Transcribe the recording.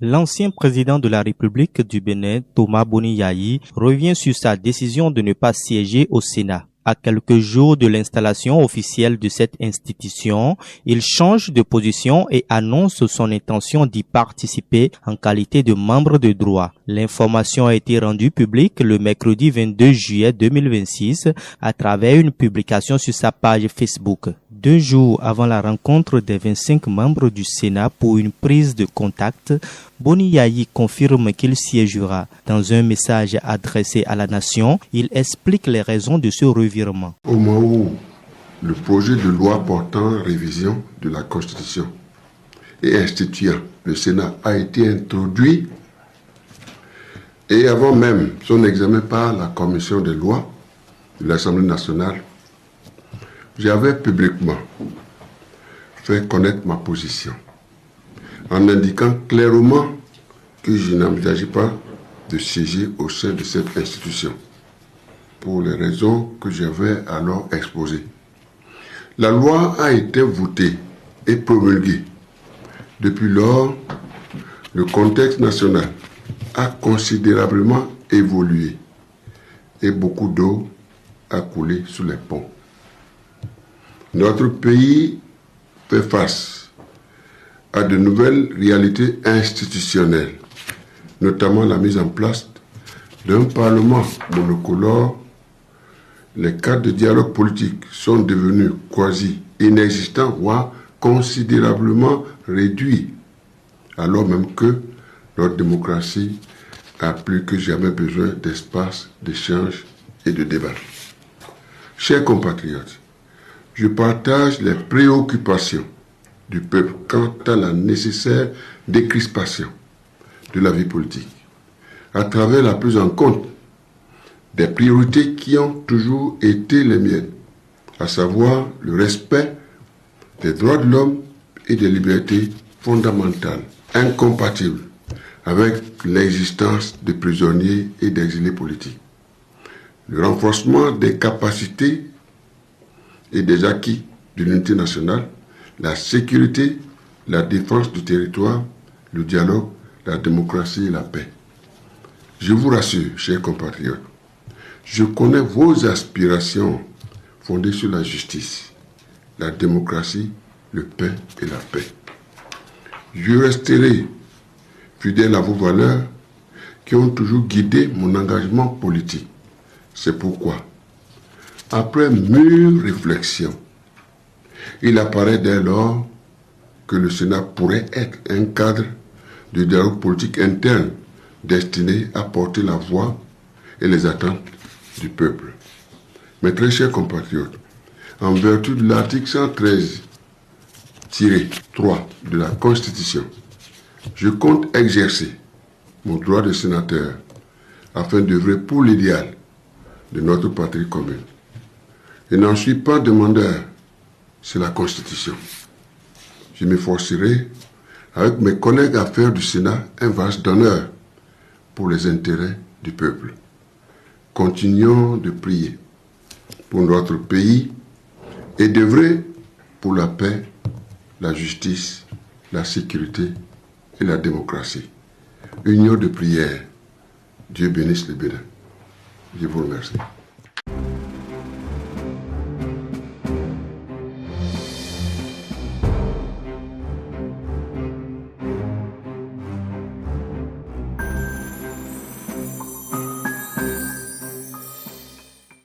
L'ancien président de la République du Bénin, Thomas Boni Yayi, revient sur sa décision de ne pas siéger au Sénat. À quelques jours de l'installation officielle de cette institution, il change de position et annonce son intention d'y participer en qualité de membre de droit. L'information a été rendue publique le mercredi 22 juillet 2026 à travers une publication sur sa page Facebook. 2 jours avant la rencontre des 25 membres du Sénat pour une prise de contact, Boni Yayi confirme qu'il siégera. Dans un message adressé à la nation, il explique les raisons de ce revirement. Au moment où le projet de loi portant révision de la Constitution et instituant le Sénat a été introduit, et avant même son examen par la Commission des lois de l'Assemblée nationale, j'avais publiquement fait connaître ma position en indiquant clairement que je n'envisageais pas de siéger au sein de cette institution pour les raisons que j'avais alors exposées. La loi a été votée et promulguée. Depuis lors, le contexte national a considérablement évolué et beaucoup d'eau a coulé sous les ponts. Notre pays fait face à de nouvelles réalités institutionnelles, notamment la mise en place d'un parlement monocolore. Les cadres de dialogue politique sont devenus quasi inexistants, voire considérablement réduits, alors même que notre démocratie a plus que jamais besoin d'espace, d'échange et de débat. Chers compatriotes, je partage les préoccupations du peuple quant à la nécessaire décrispation de la vie politique, à travers la prise en compte des priorités qui ont toujours été les miennes, à savoir le respect des droits de l'homme et des libertés fondamentales, incompatibles avec l'existence de prisonniers et d'exilés politiques, le renforcement des capacités et des acquis de l'unité nationale, la sécurité, la défense du territoire, le dialogue, la démocratie et la paix. Je vous rassure, chers compatriotes, je connais vos aspirations fondées sur la justice, la démocratie, le pain et la paix. Je resterai fidèle à vos valeurs qui ont toujours guidé mon engagement politique. C'est pourquoi, après mûre réflexion, il apparaît dès lors que le Sénat pourrait être un cadre de dialogue politique interne destiné à porter la voix et les attentes du peuple. Mes très chers compatriotes, en vertu de l'article 113-3 de la Constitution, je compte exercer mon droit de sénateur afin d'œuvrer pour l'idéal de notre patrie commune. Je n'en suis pas demandeur, c'est la Constitution. Je m'efforcerai avec mes collègues à faire du Sénat un vase d'honneur pour les intérêts du peuple. Continuons de prier pour notre pays et d'œuvrer pour la paix, la justice, la sécurité et la démocratie. Union de prière. Dieu bénisse le Bénin. Je vous remercie.